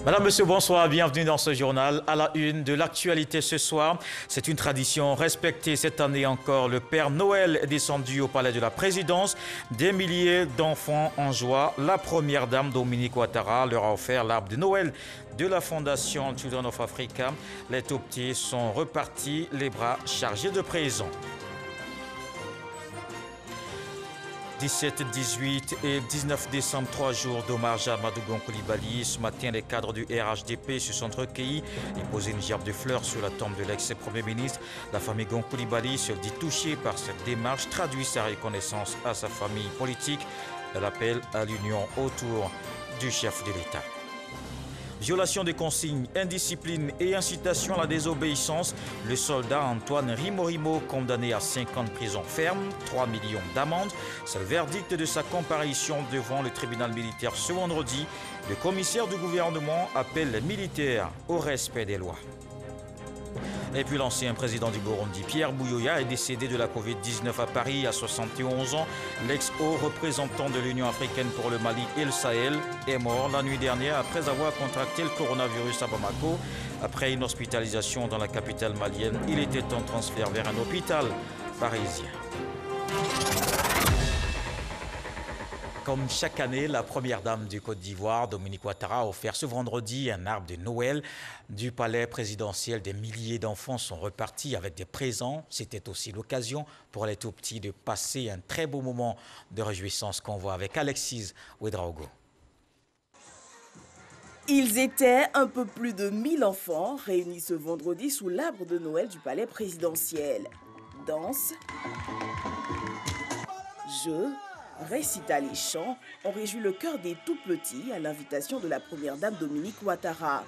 Madame, Monsieur, bonsoir, bienvenue dans ce journal. À la une de l'actualité ce soir, c'est une tradition respectée cette année encore. Le Père Noël est descendu au palais de la présidence. Des milliers d'enfants en joie. La première dame, Dominique Ouattara, leur a offert l'arbre de Noël de la Fondation Children of Africa. Les tout-petits sont repartis, les bras chargés de présents. 17, 18 et 19 décembre, 3 jours d'hommage à Amadou Gon Coulibaly. Ce matin, les cadres du RHDP se sont recueillis et posé une gerbe de fleurs sur la tombe de l'ex-premier ministre. La famille Gon Coulibaly se dit touchée par cette démarche, traduit sa reconnaissance à sa famille politique. Elle appelle à l'union autour du chef de l'État. Violation des consignes, indiscipline et incitation à la désobéissance. Le soldat Antoine Rimorimo, condamné à 5 ans de prison ferme, 3 millions d'amende. C'est le verdict de sa comparution devant le tribunal militaire ce vendredi. Le commissaire du gouvernement appelle les militaires au respect des lois. Et puis l'ancien président du Burundi, Pierre Buyoya, est décédé de la Covid-19 à Paris à 71 ans. L'ex-haut représentant de l'Union africaine pour le Mali et le Sahel est mort la nuit dernière après avoir contracté le coronavirus à Bamako. Après une hospitalisation dans la capitale malienne, il était en transfert vers un hôpital parisien. Comme chaque année, la première dame du Côte d'Ivoire, Dominique Ouattara, a offert ce vendredi un arbre de Noël du palais présidentiel. Des milliers d'enfants sont repartis avec des présents. C'était aussi l'occasion pour les tout-petits de passer un très beau moment de réjouissance qu'on voit avec Alexis Ouedraogo. Ils étaient un peu plus de 1000 enfants réunis ce vendredi sous l'arbre de Noël du palais présidentiel. Danse, jeux, récital et chants ont réjoui le cœur des tout-petits à l'invitation de la première dame Dominique Ouattara.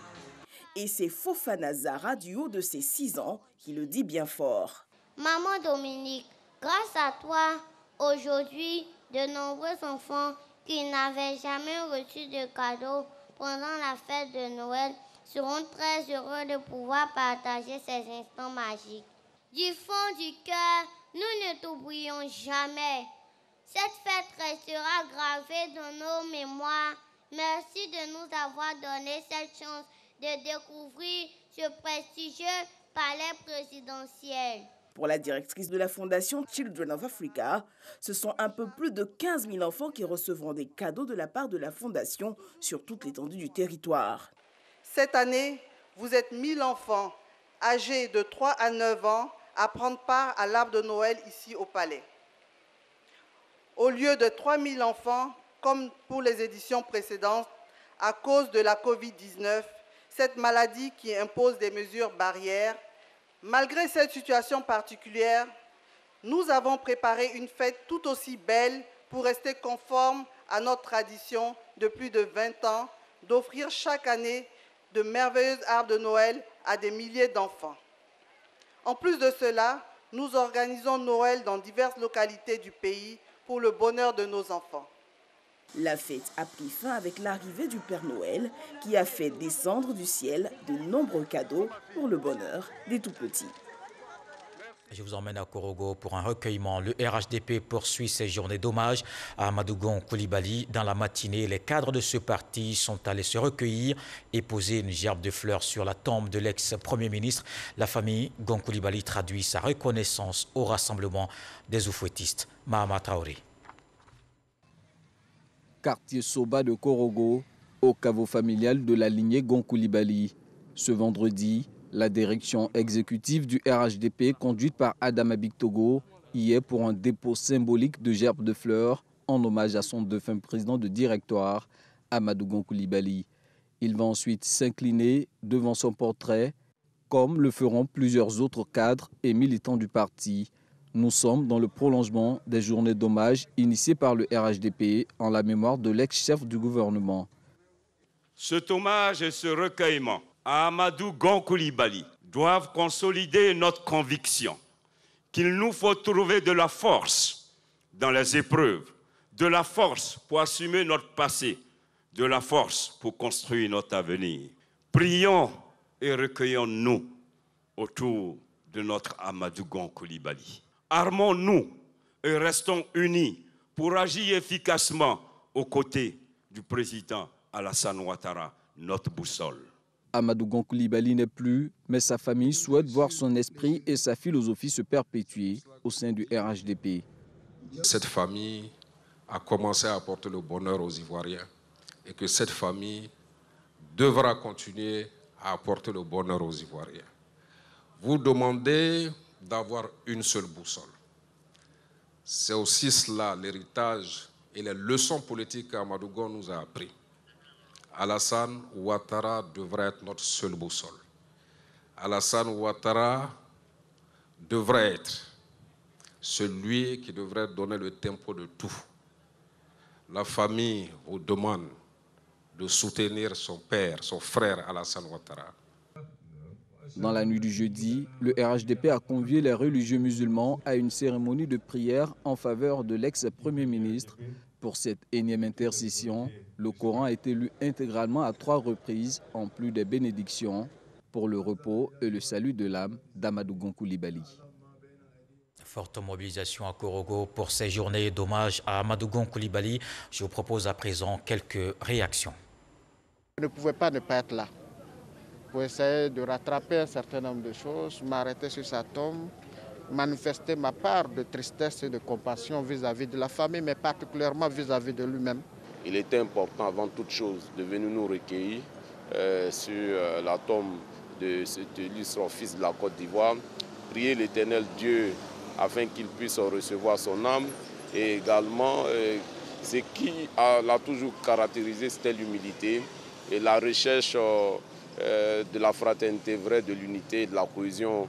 Et c'est Fofana Zara, du haut de ses 6 ans, qui le dit bien fort. Maman Dominique, grâce à toi, aujourd'hui, de nombreux enfants qui n'avaient jamais reçu de cadeaux pendant la fête de Noël seront très heureux de pouvoir partager ces instants magiques. Du fond du cœur, nous ne t'oublions jamais. Cette fête restera gravée dans nos mémoires. Merci de nous avoir donné cette chance de découvrir ce prestigieux palais présidentiel. Pour la directrice de la Fondation Children of Africa, ce sont un peu plus de 15 000 enfants qui recevront des cadeaux de la part de la Fondation sur toute l'étendue du territoire. Cette année, vous êtes 1000 enfants âgés de 3 à 9 ans à prendre part à l'arbre de Noël ici au palais. Au lieu de 3000 enfants, comme pour les éditions précédentes, à cause de la Covid-19, cette maladie qui impose des mesures barrières. Malgré cette situation particulière, nous avons préparé une fête tout aussi belle pour rester conforme à notre tradition de plus de 20 ans d'offrir chaque année de merveilleux arbres de Noël à des milliers d'enfants. En plus de cela, nous organisons Noël dans diverses localités du pays pour le bonheur de nos enfants. La fête a pris fin avec l'arrivée du Père Noël qui a fait descendre du ciel de nombreux cadeaux pour le bonheur des tout-petits. Je vous emmène à Korogo pour un recueillement. Le RHDP poursuit ses journées d'hommage à Amadou Gon Coulibaly. Dans la matinée, les cadres de ce parti sont allés se recueillir et poser une gerbe de fleurs sur la tombe de l'ex-premier ministre. La famille Gon Coulibaly traduit sa reconnaissance au rassemblement des oufouettistes. Mahama Traoré. Quartier Soba de Korogo, au caveau familial de la lignée Gon Coulibaly. Ce vendredi, la direction exécutive du RHDP, conduite par Adama Bictogo, y est pour un dépôt symbolique de gerbes de fleurs en hommage à son défunt président de directoire, Amadou Gon Coulibaly. Il va ensuite s'incliner devant son portrait, comme le feront plusieurs autres cadres et militants du parti. Nous sommes dans le prolongement des journées d'hommage initiées par le RHDP en la mémoire de l'ex-chef du gouvernement. Cet hommage et ce recueillement à Amadou Gon Coulibaly doivent consolider notre conviction qu'il nous faut trouver de la force dans les épreuves, de la force pour assumer notre passé, de la force pour construire notre avenir. Prions et recueillons-nous autour de notre Amadou Gon Coulibaly. Armons-nous et restons unis pour agir efficacement aux côtés du président Alassane Ouattara, notre boussole. Amadou Gon Coulibaly n'est plus, mais sa famille souhaite voir son esprit et sa philosophie se perpétuer au sein du RHDP. Cette famille a commencé à apporter le bonheur aux Ivoiriens et que cette famille devra continuer à apporter le bonheur aux Ivoiriens. Vous demandez d'avoir une seule boussole. C'est aussi cela l'héritage et les leçons politiques qu'Amadou Gon nous a appris. Alassane Ouattara devrait être notre seule boussole. Alassane Ouattara devrait être celui qui devrait donner le tempo de tout. La famille vous demande de soutenir son père, son frère Alassane Ouattara. Dans la nuit du jeudi, le RHDP a convié les religieux musulmans à une cérémonie de prière en faveur de l'ex-premier ministre. Pour cette énième intercession, le Coran a été lu intégralement à 3 reprises, en plus des bénédictions, pour le repos et le salut de l'âme d'Amadou Gon Coulibaly. Forte mobilisation à Korogo pour ces journées d'hommage à Amadou Gon Coulibaly. Je vous propose à présent quelques réactions. Je ne pouvais pas ne pas être là pour essayer de rattraper un certain nombre de choses, m'arrêter sur sa tombe, manifester ma part de tristesse et de compassion vis-à-vis de la famille, mais particulièrement vis-à-vis de lui-même. Il était important avant toute chose de venir nous recueillir sur la tombe de cet illustre fils de la Côte d'Ivoire, prier l'Éternel Dieu afin qu'il puisse recevoir son âme et également ce qui l'a toujours caractérisé, c'était l'humilité et la recherche de la fraternité vraie, de l'unité, de la cohésion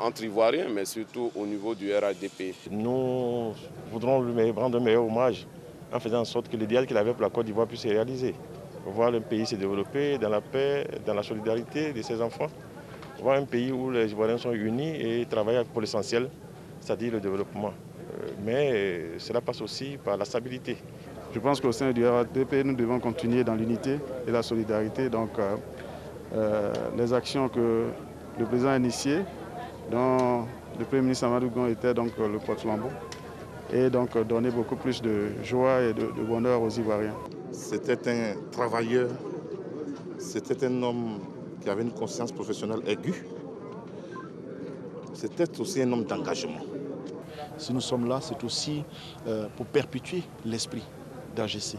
entre Ivoiriens, mais surtout au niveau du RHDP. Nous voudrons lui rendre un meilleur hommage en faisant en sorte que l'idéal qu'il avait pour la Côte d'Ivoire puisse se réaliser. Voir le pays se développer dans la paix, dans la solidarité de ses enfants. Voir un pays où les Ivoiriens sont unis et travaillent pour l'essentiel, c'est-à-dire le développement. Mais cela passe aussi par la stabilité. Je pense qu'au sein du RHDP, nous devons continuer dans l'unité et la solidarité. Donc, les actions que le président a initiées, dont le Premier ministre Amadou Gon était donc le porte-flambeau, et donc donner beaucoup plus de joie et de bonheur aux Ivoiriens. C'était un travailleur, c'était un homme qui avait une conscience professionnelle aiguë. C'était aussi un homme d'engagement. Si nous sommes là, c'est aussi pour perpétuer l'esprit d'AGC.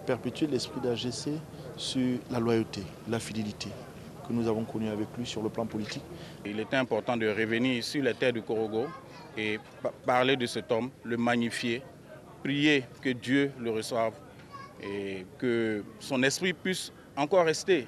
Perpétuer l'esprit d'AGC sur la loyauté, la fidélité que nous avons connue avec lui sur le plan politique. Il était important de revenir sur les terres du Korogo et parler de cet homme, le magnifier, prier que Dieu le reçoive et que son esprit puisse encore rester.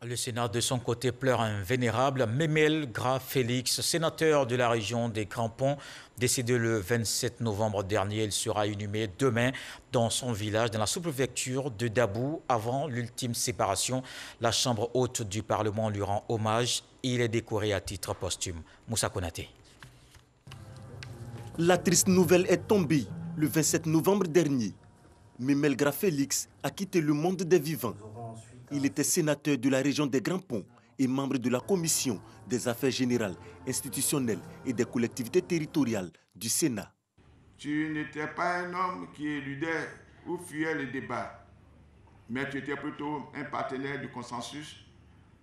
Le Sénat, de son côté, pleure un vénérable, Memel Gra Félix, sénateur de la région des Grands Ponts, décédé le 27 novembre dernier. Il sera inhumé demain dans son village, dans la sous-préfecture de Dabou. Avant l'ultime séparation, la Chambre haute du Parlement lui rend hommage. Il est décoré à titre posthume. Moussa Konaté. La triste nouvelle est tombée le 27 novembre dernier. Memel Gra Félix a quitté le monde des vivants. Il était sénateur de la région des Grands Ponts et membre de la commission des affaires générales, institutionnelles et des collectivités territoriales du Sénat. Tu n'étais pas un homme qui éludait ou fuyait les débats, mais tu étais plutôt un partenaire du consensus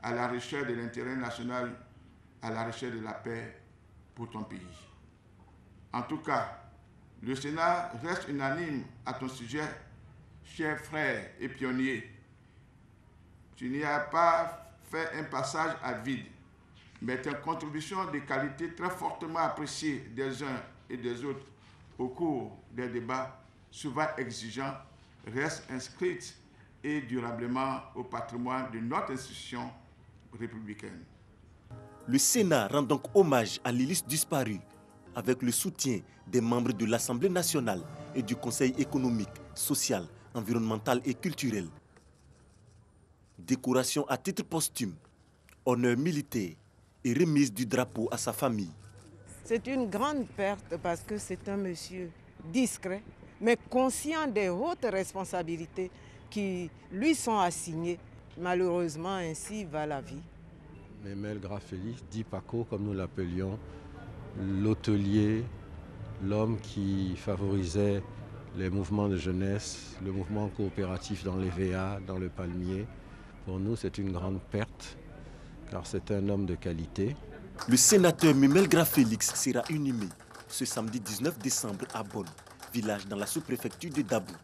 à la recherche de l'intérêt national, à la recherche de la paix pour ton pays. En tout cas, le Sénat reste unanime à ton sujet, cher frère et pionnier. Tu n'y as pas fait un passage à vide, mais tes contributions de qualité très fortement appréciées des uns et des autres au cours des débats, souvent exigeants, restent inscrites et durablement au patrimoine de notre institution républicaine. Le Sénat rend donc hommage à l'illustre disparu avec le soutien des membres de l'Assemblée nationale et du Conseil économique, social, environnemental et culturel. Décoration à titre posthume, honneur militaire et remise du drapeau à sa famille. C'est une grande perte parce que c'est un monsieur discret, mais conscient des hautes responsabilités qui lui sont assignées. Malheureusement, ainsi va la vie. Memel Grafélix, dit Paco comme nous l'appelions, l'hôtelier, l'homme qui favorisait les mouvements de jeunesse, le mouvement coopératif dans les VA, dans le palmier. Pour nous, c'est une grande perte, car c'est un homme de qualité. Le sénateur Memel Grafélix sera inhumé ce samedi 19 décembre à Bonn, village dans la sous-préfecture de Dabou.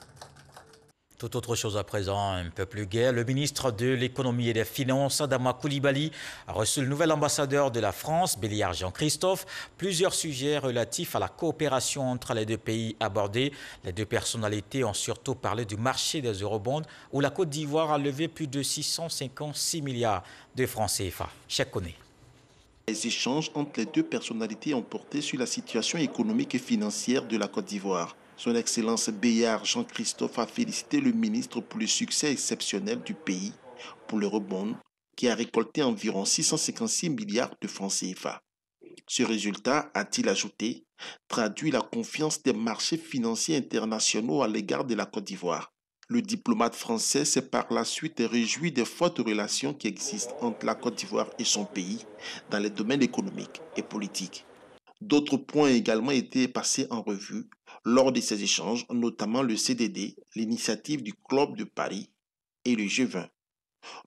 Tout autre chose à présent, un peu plus gai. Le ministre de l'économie et des finances, Adama Coulibaly, a reçu le nouvel ambassadeur de la France, Béliard Jean-Christophe. Plusieurs sujets relatifs à la coopération entre les deux pays abordés. Les deux personnalités ont surtout parlé du marché des eurobonds où la Côte d'Ivoire a levé plus de 656 milliards de francs CFA. Cheikh Koné. Les échanges entre les deux personnalités ont porté sur la situation économique et financière de la Côte d'Ivoire. Son Excellence Béliard Jean-Christophe a félicité le ministre pour le succès exceptionnel du pays pour le rebond qui a récolté environ 656 milliards de francs CFA. Ce résultat, a-t-il ajouté, traduit la confiance des marchés financiers internationaux à l'égard de la Côte d'Ivoire. Le diplomate français s'est par la suite réjoui des fortes relations qui existent entre la Côte d'Ivoire et son pays dans les domaines économiques et politiques. D'autres points ont également été passés en revue lors de ces échanges, notamment le CDD, l'initiative du Club de Paris et le G20.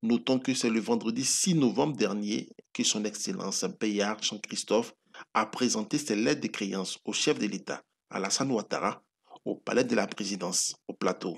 Notons que c'est le vendredi 6 novembre dernier que son Excellence Béliard Jean-Christophe a présenté ses lettres de créance au chef de l'État, Alassane Ouattara, au palais de la présidence, au plateau.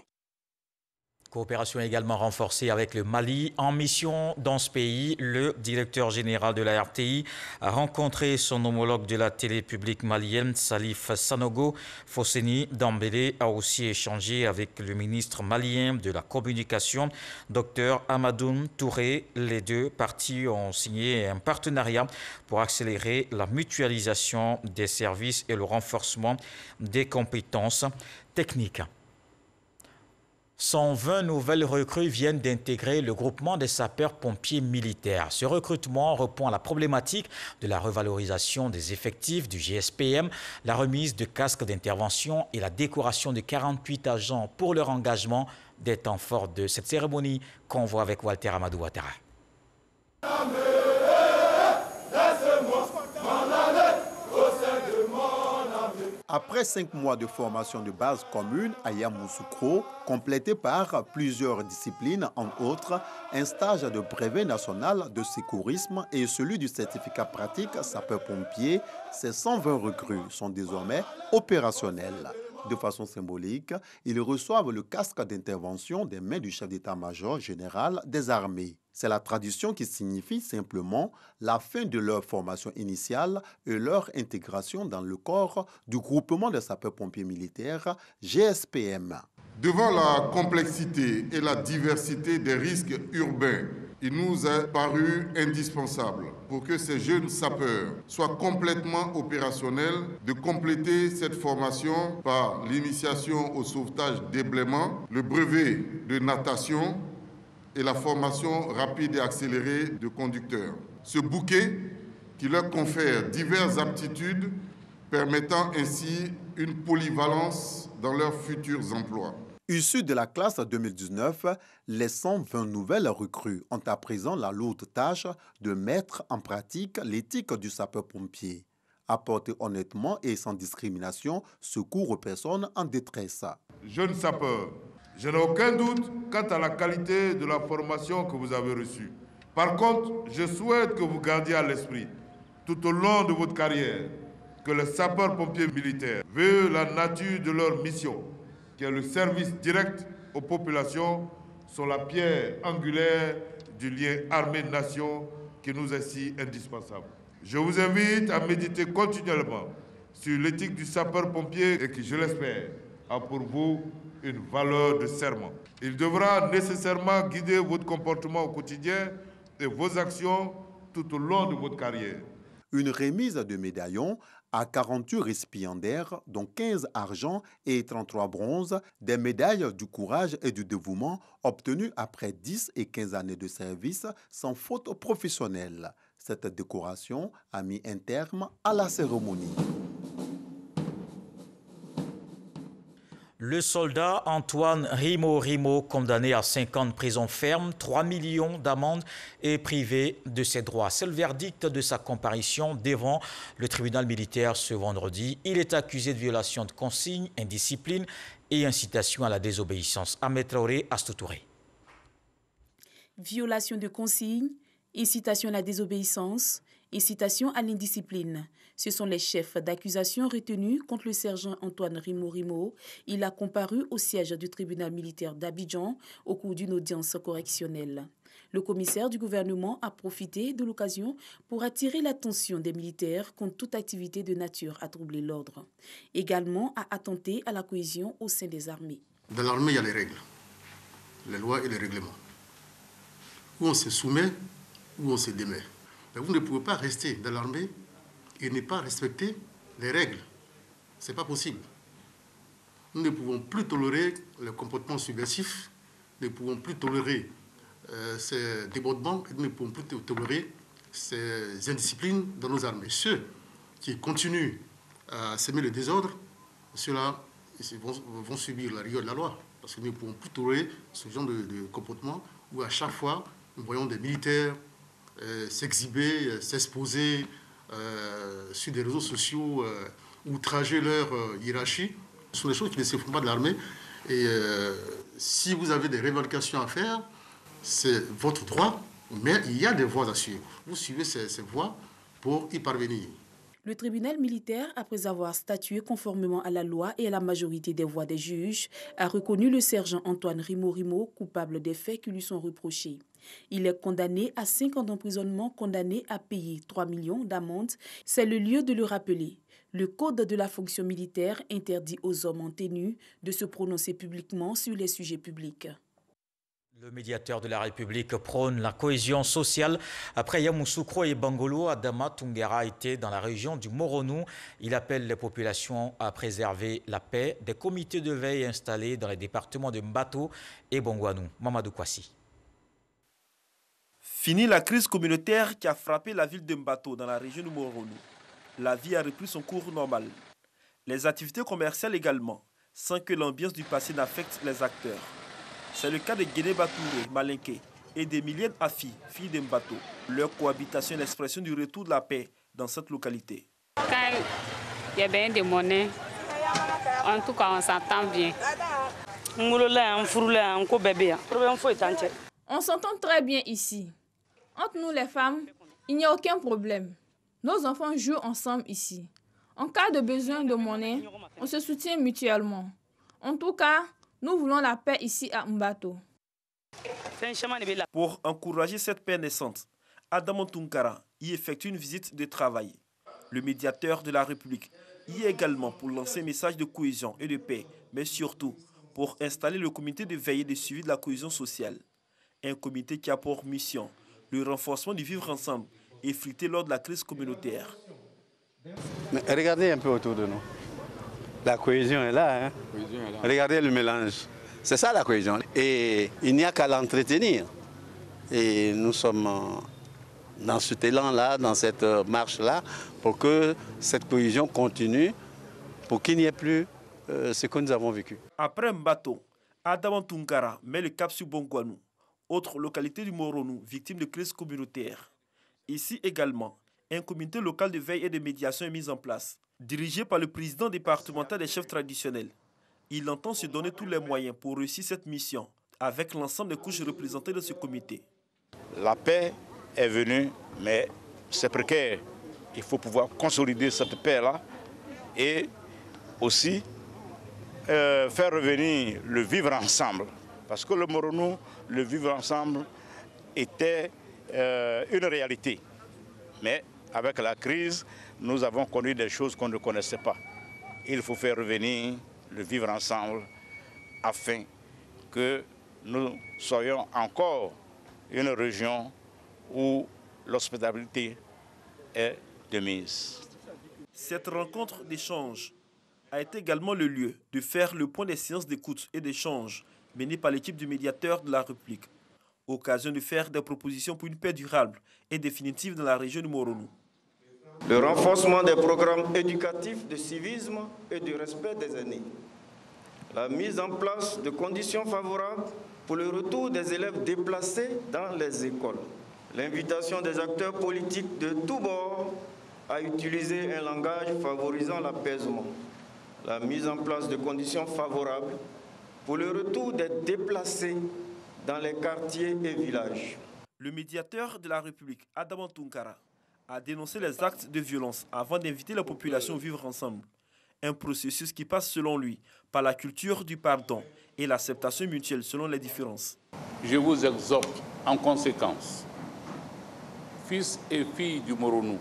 Coopération également renforcée avec le Mali. En mission dans ce pays, le directeur général de la RTI a rencontré son homologue de la télé publique malienne, Salif Sanogo. Fosseni Dambélé a aussi échangé avec le ministre malien de la Communication, Dr Amadoun Touré. Les deux parties ont signé un partenariat pour accélérer la mutualisation des services et le renforcement des compétences techniques. 120 nouvelles recrues viennent d'intégrer le groupement des sapeurs-pompiers militaires. Ce recrutement répond à la problématique de la revalorisation des effectifs du GSPM, la remise de casques d'intervention et la décoration de 48 agents pour leur engagement des temps forts de cette cérémonie qu'on voit avec Walter Amadou Ouattara. Après 5 mois de formation de base commune à Yamoussoukro, complété par plusieurs disciplines, entre autres un stage de brevet national de secourisme et celui du certificat pratique sapeur-pompier, ces 120 recrues sont désormais opérationnelles. De façon symbolique, ils reçoivent le casque d'intervention des mains du chef d'état-major général des armées. C'est la tradition qui signifie simplement la fin de leur formation initiale et leur intégration dans le corps du groupement des sapeurs-pompiers militaires GSPM. Devant la complexité et la diversité des risques urbains, il nous a paru indispensable, pour que ces jeunes sapeurs soient complètement opérationnels, de compléter cette formation par l'initiation au sauvetage d'éblaiement, le brevet de natation et la formation rapide et accélérée de conducteurs. Ce bouquet qui leur confère diverses aptitudes permettant ainsi une polyvalence dans leurs futurs emplois. Issus de la classe 2019, les 120 nouvelles recrues ont à présent la lourde tâche de mettre en pratique l'éthique du sapeur-pompier. Apporter honnêtement et sans discrimination secours aux personnes en détresse. Jeunes sapeurs, je n'ai aucun doute quant à la qualité de la formation que vous avez reçue. Par contre, je souhaite que vous gardiez à l'esprit, tout au long de votre carrière, que les sapeurs-pompiers militaires, vu la nature de leur mission, qui est le service direct aux populations, sont la pierre angulaire du lien armée-nation qui nous est si indispensable. Je vous invite à méditer continuellement sur l'éthique du sapeur-pompier et qui, je l'espère, a pour vous une valeur de serment. Il devra nécessairement guider votre comportement au quotidien et vos actions tout au long de votre carrière. Une remise de médaillons à 48 récipiendaires, dont 15 argent et 33 bronzes, des médailles du courage et du dévouement obtenues après 10 et 15 années de service sans faute professionnelle. Cette décoration a mis un terme à la cérémonie. Le soldat Antoine Rimo, condamné à 5 ans de prison ferme, 3 millions d'amende et privé de ses droits. C'est le verdict de sa comparution devant le tribunal militaire ce vendredi. Il est accusé de violation de consignes, indiscipline et incitation à la désobéissance. Ahmed Traoré, Astou Touré. Violation de consignes, incitation à la désobéissance, incitation à l'indiscipline. Ce sont les chefs d'accusation retenus contre le sergent Antoine Rimo. Il a comparu au siège du tribunal militaire d'Abidjan au cours d'une audience correctionnelle. Le commissaire du gouvernement a profité de l'occasion pour attirer l'attention des militaires contre toute activité de nature à troubler l'ordre. Également à attenter à la cohésion au sein des armées. Dans l'armée, il y a les règles, les lois et les règlements. Où on se soumet, où on se démet. Mais vous ne pouvez pas rester dans l'armée et ne pas respecter les règles. Ce n'est pas possible. Nous ne pouvons plus tolérer le comportement subversif, nous ne pouvons plus tolérer ces débordements, et nous ne pouvons plus tolérer ces indisciplines dans nos armées. Ceux qui continuent à semer le désordre, ceux-là vont subir la rigueur de la loi. Parce que nous ne pouvons plus tolérer ce genre de comportement où à chaque fois, nous voyons des militaires s'exhiber, s'exposer sur des réseaux sociaux, outrager leur hiérarchie. Ce sont des choses qui ne se font pas de l'armée. Et si vous avez des revendications à faire, c'est votre droit, mais il y a des voies à suivre. Vous suivez ces voies pour y parvenir. Le tribunal militaire, après avoir statué conformément à la loi et à la majorité des voix des juges, a reconnu le sergent Antoine Rimo coupable des faits qui lui sont reprochés. Il est condamné à 5 ans d'emprisonnement, condamné à payer 3 millions d'amende. C'est le lieu de le rappeler. Le code de la fonction militaire interdit aux hommes en tenue de se prononcer publiquement sur les sujets publics. Le médiateur de la République prône la cohésion sociale. Après Yamoussoukro et Bangolo, Adama Toungara était dans la région du Moronou. Il appelle les populations à préserver la paix. Des comités de veille installés dans les départements de Mbato et Bongwanou. Mamadou Kwasi. Fini la crise communautaire qui a frappé la ville de Mbato dans la région du Moronou. La vie a repris son cours normal. Les activités commerciales également, sans que l'ambiance du passé n'affecte les acteurs. C'est le cas de Guéné Batouré, Malinké et d'Emilienne Afi, fille de Mbato. Leur cohabitation est l'expression du retour de la paix dans cette localité. Quand il y a bien des monnaies, en tout cas on s'entend bien. On s'entend très bien ici. Entre nous les femmes, il n'y a aucun problème. Nos enfants jouent ensemble ici. En cas de besoin de monnaie, on se soutient mutuellement. En tout cas, nous voulons la paix ici à Mbato. Pour encourager cette paix naissante, Adama Toungara y effectue une visite de travail. Le médiateur de la République y est également pour lancer un message de cohésion et de paix, mais surtout pour installer le comité de veille et de suivi de la cohésion sociale. Un comité qui a pour mission le renforcement du vivre ensemble effrité lors de la crise communautaire. Mais regardez un peu autour de nous. La cohésion est là. Hein? Regardez le mélange. C'est ça la cohésion. Et il n'y a qu'à l'entretenir. Et nous sommes dans cet élan-là, dans cette marche-là, pour que cette cohésion continue, pour qu'il n'y ait plus ce que nous avons vécu. Après Mbato, Adama Toungara met le cap sur Bongwanou, autre localité du Moronou, victime de crise communautaire. Ici également, un comité local de veille et de médiation est mis en place. Dirigé par le président départemental des chefs traditionnels, il entend se donner tous les moyens pour réussir cette mission avec l'ensemble des couches représentées dans ce comité. La paix est venue, mais c'est précaire. Il faut pouvoir consolider cette paix-là et aussi faire revenir le vivre ensemble. Parce que le Moronou, le vivre ensemble était une réalité. Mais avec la crise, nous avons connu des choses qu'on ne connaissait pas. Il faut faire revenir le vivre ensemble afin que nous soyons encore une région où l'hospitalité est de mise. Cette rencontre d'échange a été également le lieu de faire le point des séances d'écoute et d'échange menées par l'équipe du médiateur de la République. Occasion de faire des propositions pour une paix durable et définitive dans la région du Moronou. Le renforcement des programmes éducatifs de civisme et du respect des aînés. la mise en place de conditions favorables pour le retour des élèves déplacés dans les écoles, l'invitation des acteurs politiques de tous bords à utiliser un langage favorisant l'apaisement, la mise en place de conditions favorables pour le retour des déplacés dans les quartiers et villages. Le médiateur de la République, Adama Tunkara, a dénoncé les actes de violence avant d'inviter la population à vivre ensemble. Un processus qui passe, selon lui, par la culture du pardon et l'acceptation mutuelle selon les différences. Je vous exhorte en conséquence, fils et filles du Moronou,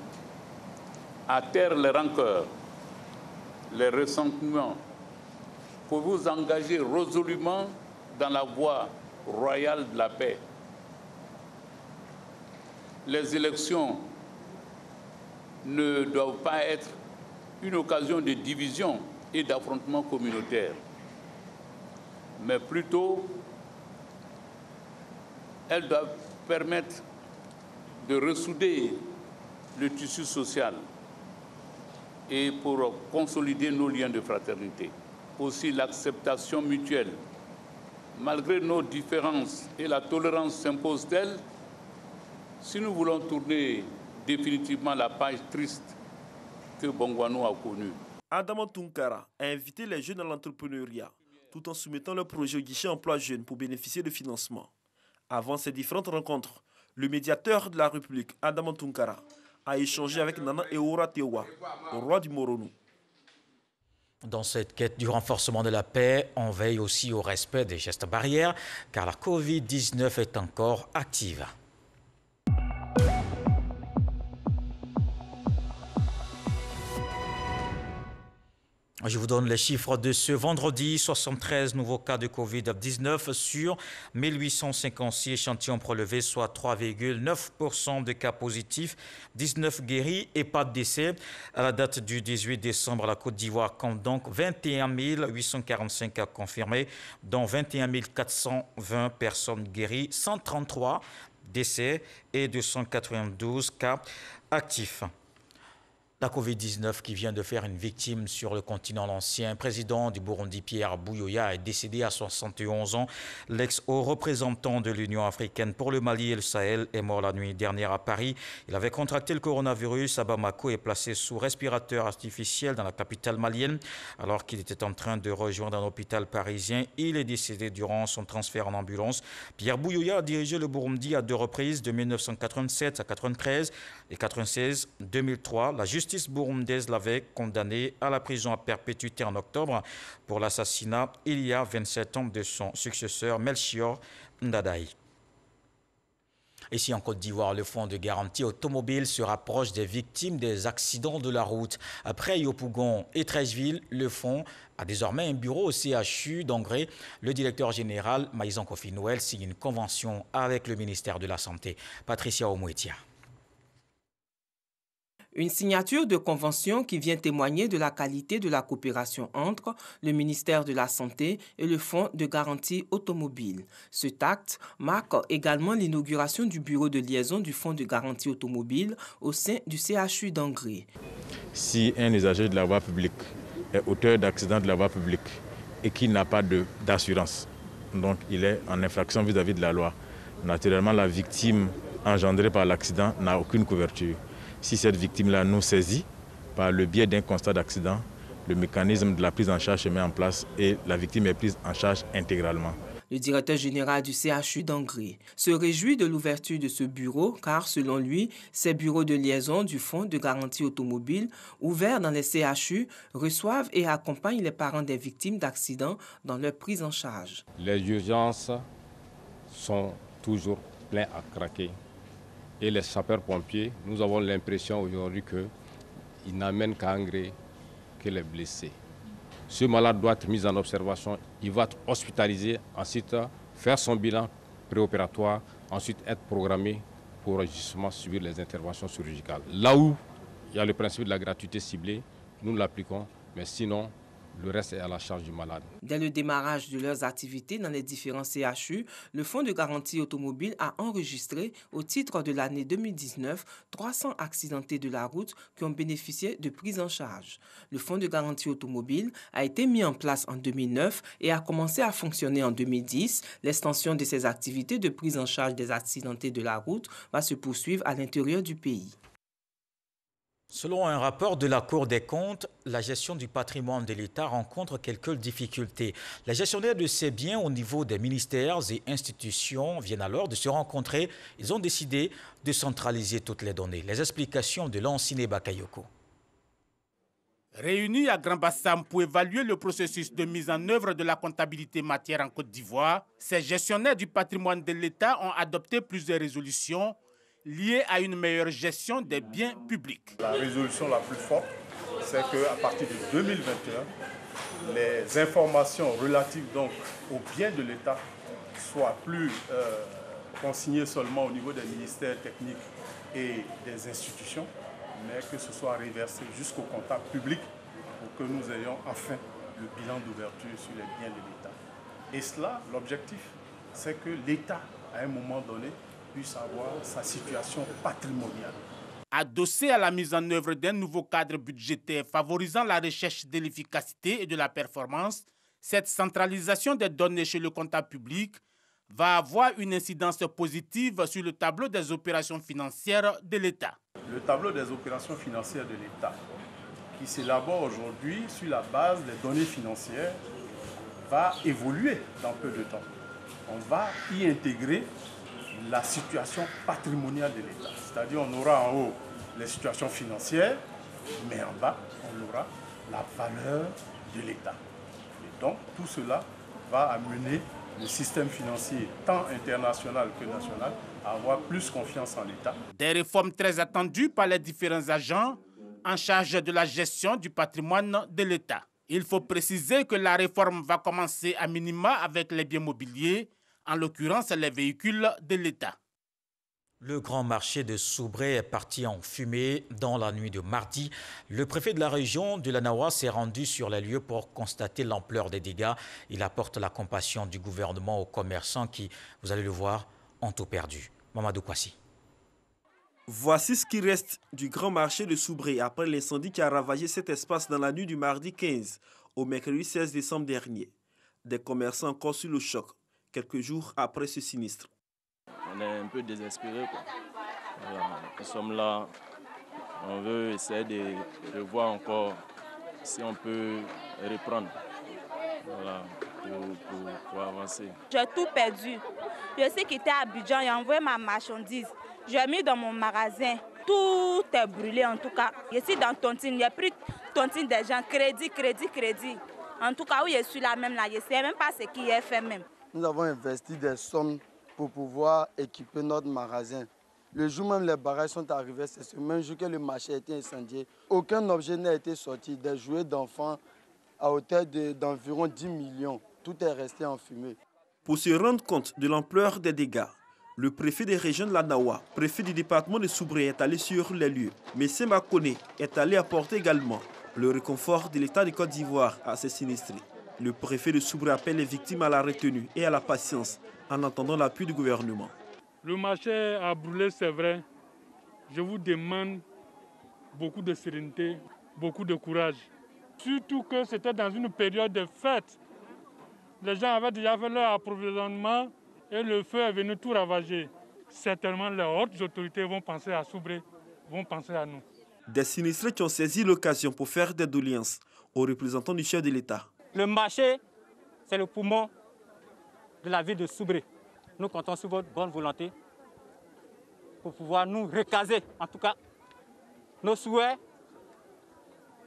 à taire les rancœurs, les ressentiments, pour vous engager résolument dans la voie royale de la paix. Les élections ne doivent pas être une occasion de division et d'affrontement communautaire, mais plutôt elles doivent permettre de ressouder le tissu social et pour consolider nos liens de fraternité. Aussi l'acceptation mutuelle. Malgré nos différences et la tolérance s'impose d'elle, si nous voulons tourner définitivement la page triste que Bongouanou a connue. Adama Tunkara a invité les jeunes à l'entrepreneuriat tout en soumettant leur projet au guichet emploi jeunes pour bénéficier de financement. Avant ces différentes rencontres, le médiateur de la République, Adama Tunkara, a échangé avec Nana Eora Tewa, roi du Moronou. Dans cette quête du renforcement de la paix, on veille aussi au respect des gestes barrières, car la Covid-19 est encore active. Je vous donne les chiffres de ce vendredi. 73 nouveaux cas de Covid-19 sur 1856 échantillons prélevés, soit 3,9% de cas positifs, 19 guéris et pas de décès. À la date du 18 décembre, la Côte d'Ivoire compte donc 21 845 cas confirmés, dont 21 420 personnes guéries, 133 décès et 292 cas actifs. La Covid-19 qui vient de faire une victime sur le continent. L'ancien président du Burundi, Pierre Buyoya, est décédé à 71 ans. L'ex-haut représentant de l'Union africaine pour le Mali et le Sahel est mort la nuit dernière à Paris. Il avait contracté le coronavirus à Bamako et placé sous respirateur artificiel dans la capitale malienne. Alors qu'il était en train de rejoindre un hôpital parisien, il est décédé durant son transfert en ambulance. Pierre Buyoya a dirigé le Burundi à 2 reprises, de 1987 à 1993 et 1996-2003. La justice burundaise l'avait condamné à la prison à perpétuité en octobre pour l'assassinat il y a 27 ans de son successeur Melchior Ndadaye. Ici en Côte d'Ivoire, le fonds de garantie automobile se rapproche des victimes des accidents de la route. Après Yopougon et Treichville, le fonds a désormais un bureau au CHU d'Angré. Le directeur général, Maïsan Kofi Noël, signe une convention avec le ministère de la Santé. Patricia Omouetia. Une signature de convention qui vient témoigner de la qualité de la coopération entre le ministère de la Santé et le Fonds de garantie automobile. Cet acte marque également l'inauguration du bureau de liaison du Fonds de garantie automobile au sein du CHU d'Angré. Si un usager de la voie publique est auteur d'accident de la voie publique et qu'il n'a pas d'assurance, donc il est en infraction vis-à-vis de la loi, naturellement la victime engendrée par l'accident n'a aucune couverture. Si cette victime-là nous saisit, par le biais d'un constat d'accident, le mécanisme de la prise en charge se met en place et la victime est prise en charge intégralement. Le directeur général du CHU d'Angré se réjouit de l'ouverture de ce bureau car, selon lui, ces bureaux de liaison du Fonds de garantie automobile ouverts dans les CHU reçoivent et accompagnent les parents des victimes d'accidents dans leur prise en charge. Les urgences sont toujours pleines à craquer. Et les sapeurs-pompiers, nous avons l'impression aujourd'hui qu'ils n'amènent qu'à Angré que les blessés. Ce malade doit être mis en observation, il va être hospitalisé, ensuite faire son bilan préopératoire, ensuite être programmé pour justement subir les interventions chirurgicales. Là où il y a le principe de la gratuité ciblée, nous l'appliquons, mais sinon, le reste est à la charge du malade. Dès le démarrage de leurs activités dans les différents CHU, le Fonds de garantie automobile a enregistré, au titre de l'année 2019, 300 accidentés de la route qui ont bénéficié de prise en charge. Le Fonds de garantie automobile a été mis en place en 2009 et a commencé à fonctionner en 2010. L'extension de ces activités de prise en charge des accidentés de la route va se poursuivre à l'intérieur du pays. Selon un rapport de la Cour des comptes, la gestion du patrimoine de l'État rencontre quelques difficultés. Les gestionnaires de ces biens au niveau des ministères et institutions viennent alors de se rencontrer. Ils ont décidé de centraliser toutes les données. Les explications de Lanciné Bakayoko. Réunis à Grand Bassam pour évaluer le processus de mise en œuvre de la comptabilité matière en Côte d'Ivoire, ces gestionnaires du patrimoine de l'État ont adopté plusieurs résolutions liées à une meilleure gestion des biens publics. La résolution la plus forte, c'est qu'à partir de 2021, les informations relatives donc aux biens de l'État soient plus consignées seulement au niveau des ministères techniques et des institutions, mais que ce soit reversé jusqu'au comptable public pour que nous ayons enfin le bilan d'ouverture sur les biens de l'État. Et cela, l'objectif, c'est que l'État, à un moment donné, puisse avoir sa situation patrimoniale. Adossé à la mise en œuvre d'un nouveau cadre budgétaire favorisant la recherche de l'efficacité et de la performance, cette centralisation des données chez le comptable public va avoir une incidence positive sur le tableau des opérations financières de l'État. Le tableau des opérations financières de l'État, qui s'élabore aujourd'hui sur la base des données financières, va évoluer dans peu de temps. On va y intégrer la situation patrimoniale de l'État. C'est-à-dire on aura en haut les situations financières, mais en bas, on aura la valeur de l'État. Et donc, tout cela va amener le système financier, tant international que national, à avoir plus confiance en l'État. Des réformes très attendues par les différents agents en charge de la gestion du patrimoine de l'État. Il faut préciser que la réforme va commencer à minima avec les biens mobiliers, en l'occurrence les véhicules de l'État. Le grand marché de Soubré est parti en fumée dans la nuit de mardi. Le préfet de la région de la Nawa s'est rendu sur les lieux pour constater l'ampleur des dégâts. Il apporte la compassion du gouvernement aux commerçants qui, vous allez le voir, ont tout perdu. Mamadou Kwasi. Voici ce qui reste du grand marché de Soubré après l'incendie qui a ravagé cet espace dans la nuit du mardi 15 au mercredi 16 décembre dernier. Des commerçants encore sur le choc quelques jours après ce sinistre. On est un peu désespérés, quoi. Voilà, nous sommes là, on veut essayer de voir encore si on peut reprendre, voilà, pour avancer. J'ai tout perdu. Je sais qu'il était à Abidjan, j'ai envoyé ma marchandise. J'ai mis dans mon magasin. Tout est brûlé en tout cas. Je suis dans Tontine, il n'y a plus Tontine des gens. Crédit. En tout cas, où je suis là même là, je ne sais même pas ce qu'il est fait même. Nous avons investi des sommes pour pouvoir équiper notre magasin. Le jour même les barrages sont arrivés, c'est ce même jour que le marché a été incendié. Aucun objet n'a été sorti. Des jouets d'enfants à hauteur d'environ 10 millions. Tout est resté en fumée. Pour se rendre compte de l'ampleur des dégâts, le préfet des régions de la Nawa, préfet du département de Soubré, est allé sur les lieux. Messé Makone est allé apporter également le réconfort de l'État de Côte d'Ivoire à ces sinistrés. Le préfet de Soubré appelle les victimes à la retenue et à la patience en attendant l'appui du gouvernement. Le marché a brûlé, c'est vrai. Je vous demande beaucoup de sérénité, beaucoup de courage. Surtout que c'était dans une période de fête. Les gens avaient déjà fait leur approvisionnement et le feu est venu tout ravager. Certainement, les hautes autorités vont penser à Soubré, vont penser à nous. Des sinistrés qui ont saisi l'occasion pour faire des doléances aux représentants du chef de l'État. Le marché, c'est le poumon de la ville de Soubré. Nous comptons sur votre bonne volonté pour pouvoir nous recaser. En tout cas, nos souhaits,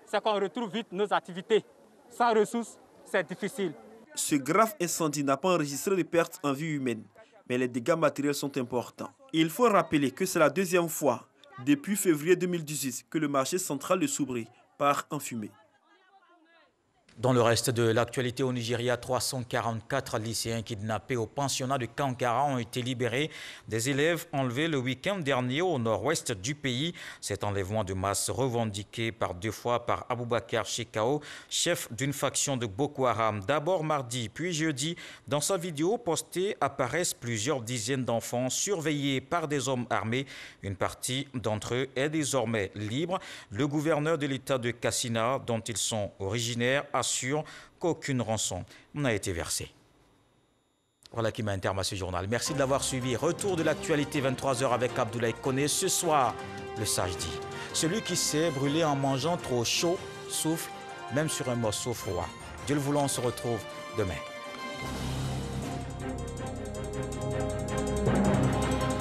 c'est qu'on retrouve vite nos activités. Sans ressources, c'est difficile. Ce grave incendie n'a pas enregistré de pertes en vie humaine, mais les dégâts matériels sont importants. Il faut rappeler que c'est la deuxième fois depuis février 2018 que le marché central de Soubré part en fumée. Dans le reste de l'actualité au Nigeria, 344 lycéens kidnappés au pensionnat de Kankara ont été libérés. Des élèves enlevés le week-end dernier au nord-ouest du pays. Cet enlèvement de masse revendiqué par 2 fois par Aboubakar Shekau, chef d'une faction de Boko Haram. D'abord mardi, puis jeudi, dans sa vidéo postée apparaissent plusieurs dizaines d'enfants surveillés par des hommes armés. Une partie d'entre eux est désormais libre. Le gouverneur de l'État de Katsina, dont ils sont originaires, assure qu'aucune rançon n'a été versée. Voilà qui met un terme à ce journal. Merci de l'avoir suivi. Retour de l'actualité 23h avec Abdoulaye Koné. Ce soir, le sage dit, celui qui s'est brûlé en mangeant trop chaud souffle même sur un morceau froid. Dieu le voulant, on se retrouve demain.